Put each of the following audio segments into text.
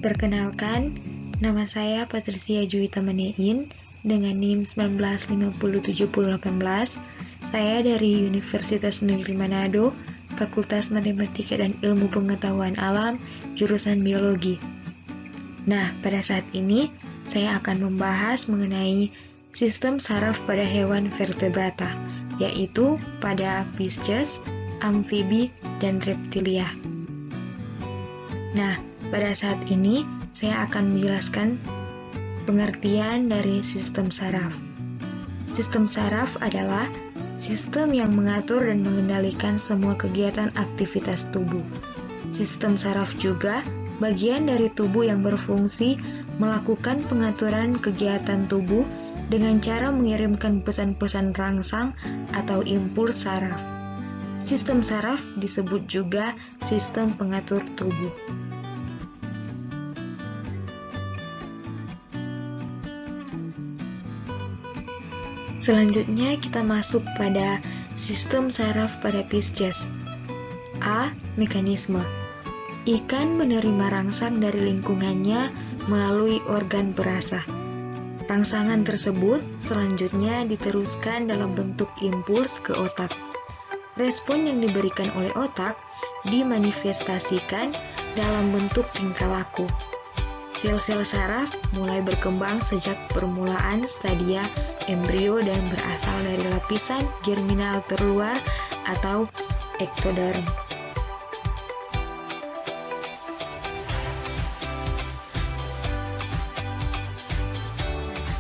Perkenalkan, nama saya Patricia Juwita Manein dengan NIM 19507018. Saya dari Universitas Negeri Manado, Fakultas Matematika dan Ilmu Pengetahuan Alam, jurusan Biologi. Nah, pada saat ini saya akan membahas mengenai sistem saraf pada hewan vertebrata, yaitu pada Pisces, amfibi, dan reptilia. Nah, pada saat ini saya akan menjelaskan pengertian dari sistem saraf. Sistem saraf adalah sistem yang mengatur dan mengendalikan semua kegiatan aktivitas tubuh. Sistem saraf juga bagian dari tubuh yang berfungsi melakukan pengaturan kegiatan tubuh dengan cara mengirimkan pesan-pesan rangsang atau impuls saraf. Sistem saraf disebut juga sistem pengatur tubuh. Selanjutnya kita masuk pada sistem saraf pada Pisces. A. Mekanisme. Ikan menerima rangsang dari lingkungannya melalui organ perasa. Rangsangan tersebut selanjutnya diteruskan dalam bentuk impuls ke otak. Respon yang diberikan oleh otak dimanifestasikan dalam bentuk tingkah laku. Sel-sel saraf mulai berkembang sejak permulaan stadia embrio dan berasal dari lapisan germinal terluar atau ektoderm.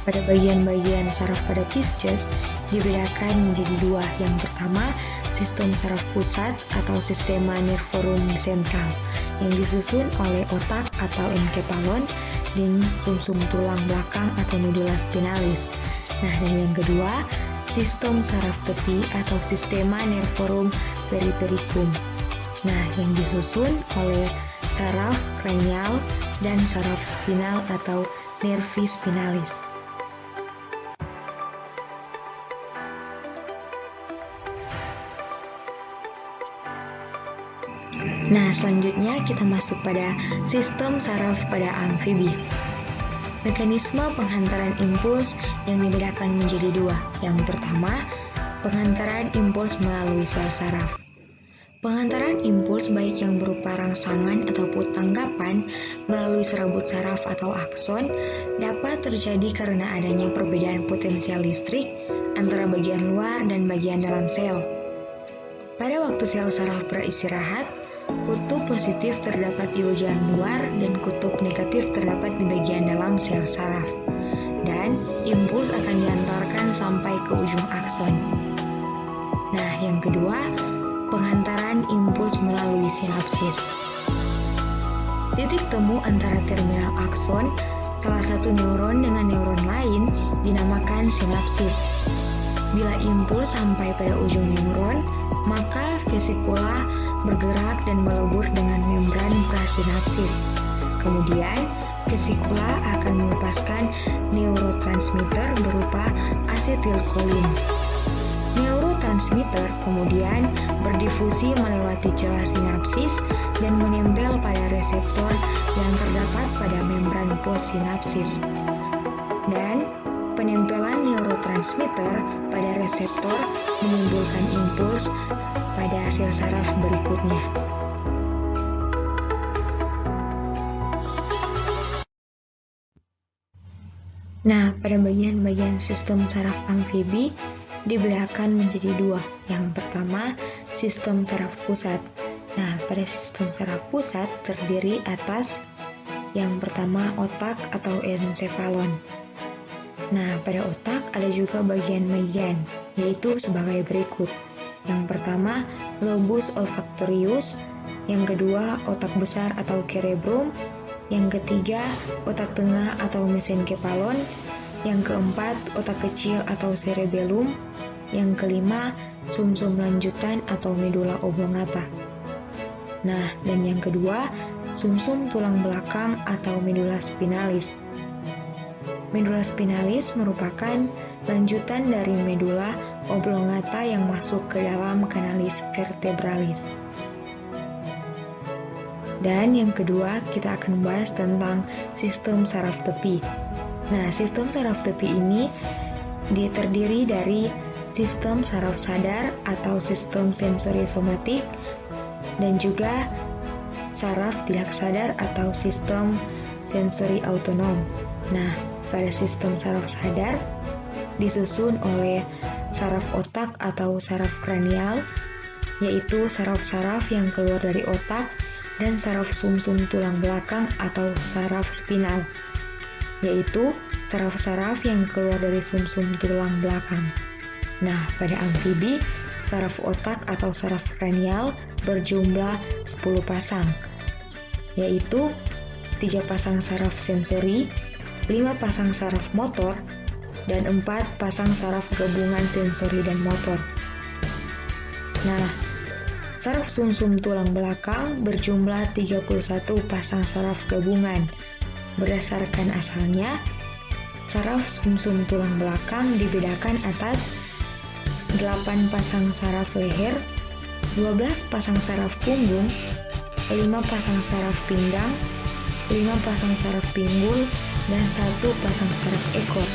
Pada bagian-bagian saraf pada Pisces dibedakan menjadi dua. Yang pertama, sistem saraf pusat atau sistema nervorum central yang disusun oleh otak atau enkephalon dan sumsum tulang belakang atau medula spinalis. Nah, dan yang kedua, sistem saraf tepi atau sistema nervorum perifericum. Nah, yang disusun oleh saraf kranial dan saraf spinal atau nervi spinalis. Nah, selanjutnya kita masuk pada sistem saraf pada amfibi. Mekanisme penghantaran impuls yang dibedakan menjadi dua. Yang pertama, penghantaran impuls melalui sel saraf. Penghantaran impuls baik yang berupa rangsangan ataupun tanggapan melalui serabut saraf atau akson dapat terjadi karena adanya perbedaan potensial listrik antara bagian luar dan bagian dalam sel. Pada waktu sel saraf beristirahat, kutub positif terdapat di bagian luar dan kutub negatif terdapat di bagian dalam sel saraf. Dan impuls akan diantarkan sampai ke ujung akson. Nah, yang kedua, penghantaran impuls melalui sinapsis. Titik temu antara terminal akson, salah satu neuron dengan neuron lain, dinamakan sinapsis. Bila impuls sampai pada ujung neuron, maka vesikula bergerak dan melebur dengan membran prasinapsis. Kemudian, vesikula akan melepaskan neurotransmitter berupa asetilkolin. Neurotransmitter kemudian berdifusi melewati celah sinapsis dan menempel pada reseptor yang terdapat pada membran postsinapsis. Dan penempelan neurotransmitter pada reseptor menimbulkan impuls pada sel saraf berikutnya. Nah, pada bagian-bagian sistem saraf amfibi dibedakan menjadi dua. Yang pertama, sistem saraf pusat. Nah, pada sistem saraf pusat terdiri atas yang pertama otak atau encephalon. Nah, pada otak ada juga bagian-bagian, yaitu sebagai berikut. Yang pertama, lobus olfactorius. Yang kedua, otak besar atau cerebrum. Yang ketiga, otak tengah atau mesenkephalon. Yang keempat, otak kecil atau cerebellum. Yang kelima, sumsum lanjutan atau medula oblongata. Nah, dan yang kedua, sumsum tulang belakang atau medula spinalis. Medula spinalis merupakan lanjutan dari medula oblongata yang masuk ke dalam kanalis vertebralis. Dan yang kedua, kita akan membahas tentang sistem saraf tepi. Nah, sistem saraf tepi ini terdiri dari sistem saraf sadar atau sistem sensori somatik dan juga saraf tidak sadar atau sistem sensori autonom. Nah, pada sistem saraf sadar disusun oleh saraf otak atau saraf kranial, yaitu saraf-saraf yang keluar dari otak, dan saraf sumsum tulang belakang atau saraf spinal, yaitu saraf-saraf yang keluar dari sumsum tulang belakang. Nah, pada amfibi, saraf otak atau saraf kranial berjumlah 10 pasang, yaitu 3 pasang saraf sensori, 5 pasang saraf motor, dan 4 pasang saraf gabungan sensori dan motor. Nah, saraf sumsum tulang belakang berjumlah 31 pasang saraf gabungan. Berdasarkan asalnya, saraf sumsum tulang belakang dibedakan atas 8 pasang saraf leher, 12 pasang saraf punggung, 5 pasang saraf pinggang, 5 pasang saraf pinggul, dan 1 pasang saraf ekor.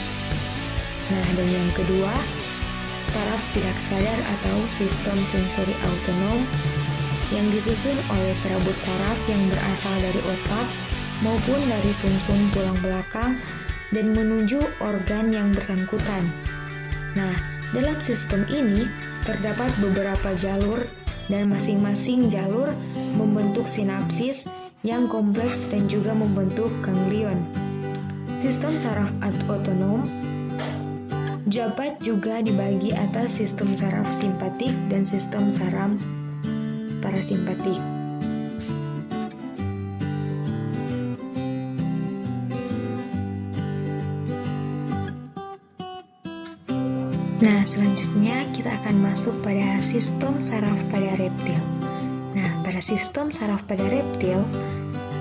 Nah, dan yang kedua, saraf tidak sadar atau sistem sensori autonom yang disusun oleh serabut saraf yang berasal dari otak maupun dari sumsum tulang belakang dan menuju organ yang bersangkutan. Nah, dalam sistem ini terdapat beberapa jalur dan masing-masing jalur membentuk sinapsis yang kompleks dan juga membentuk ganglion. Sistem saraf autonom dapat juga dibagi atas sistem saraf simpatik dan sistem saraf parasimpatik. Nah, selanjutnya kita akan masuk pada sistem saraf pada reptil. Nah, pada sistem saraf pada reptil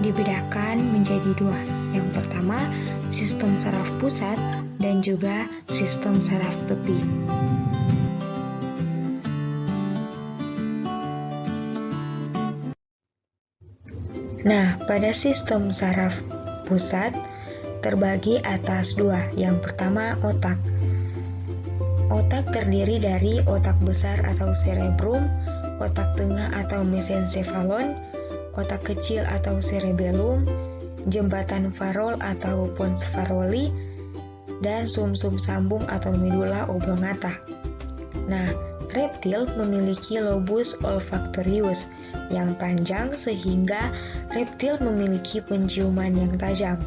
dibedakan menjadi 2. Yang pertama, sistem saraf pusat dan juga sistem saraf tepi. Nah, pada sistem saraf pusat terbagi atas 2. Yang pertama, otak. Otak terdiri dari otak besar atau cerebrum, otak tengah atau mesencephalon, otak kecil atau cerebellum, jembatan farol atau pons faroli, dan sumsum sambung atau medula oblongata. Nah, reptil memiliki lobus olfactorius yang panjang sehingga reptil memiliki penciuman yang tajam.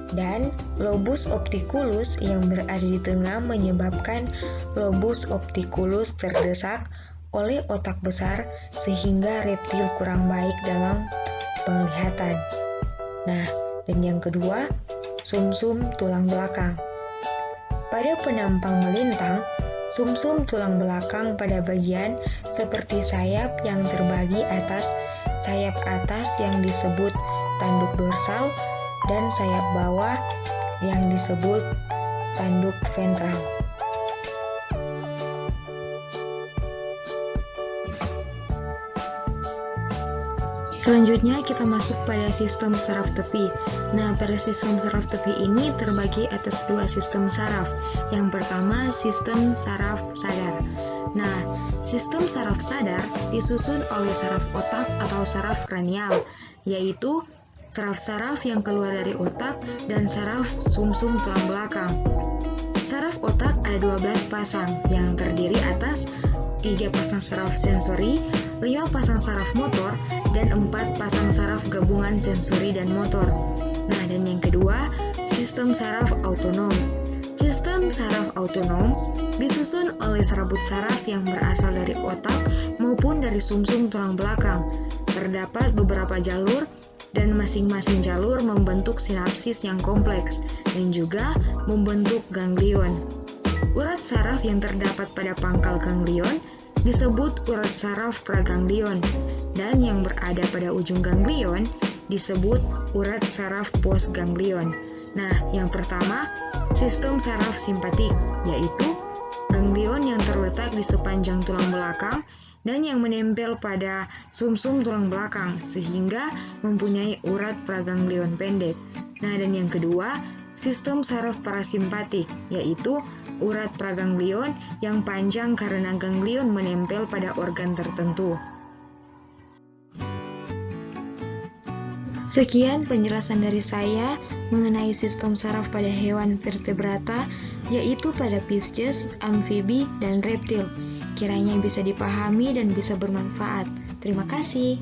Dan lobus opticulus yang berada di tengah menyebabkan lobus opticulus terdesak oleh otak besar sehingga reptil kurang baik dalam penglihatan. Nah, dan yang kedua, sumsum tulang belakang. Pada penampang melintang, sumsum tulang belakang pada bagian seperti sayap yang terbagi atas sayap atas yang disebut tanduk dorsal dan sayap bawah yang disebut tanduk ventral. Selanjutnya kita masuk pada sistem saraf tepi. Nah, pada sistem saraf tepi ini terbagi atas 2 sistem saraf. Yang pertama, sistem saraf sadar. Nah, sistem saraf sadar disusun oleh saraf otak atau saraf kranial, yaitu saraf-saraf yang keluar dari otak dan saraf sumsum tulang belakang. Saraf otak ada 12 pasang yang terdiri atas 3 pasang saraf sensori, 5 pasang saraf motor, dan 4 pasang saraf gabungan sensori dan motor. Nah, dan yang kedua, sistem saraf autonom. Sistem saraf autonom disusun oleh serabut saraf yang berasal dari otak maupun dari sumsum tulang belakang. Terdapat beberapa jalur dan masing-masing jalur membentuk sinapsis yang kompleks dan juga membentuk ganglion. Urat saraf yang terdapat pada pangkal ganglion disebut urat saraf praganglion, dan yang berada pada ujung ganglion disebut urat saraf postganglion. Nah, yang pertama, sistem saraf simpatik, yaitu ganglion yang terletak di sepanjang tulang belakang dan yang menempel pada sumsum tulang belakang sehingga mempunyai urat praganglion pendek. Nah, dan yang kedua, sistem saraf parasimpatik, yaitu urat praganglion yang panjang karena ganglion menempel pada organ tertentu. Sekian penjelasan dari saya mengenai sistem saraf pada hewan vertebrata, yaitu pada Pisces, amfibi, dan reptil. Kiranya bisa dipahami dan bisa bermanfaat. Terima kasih.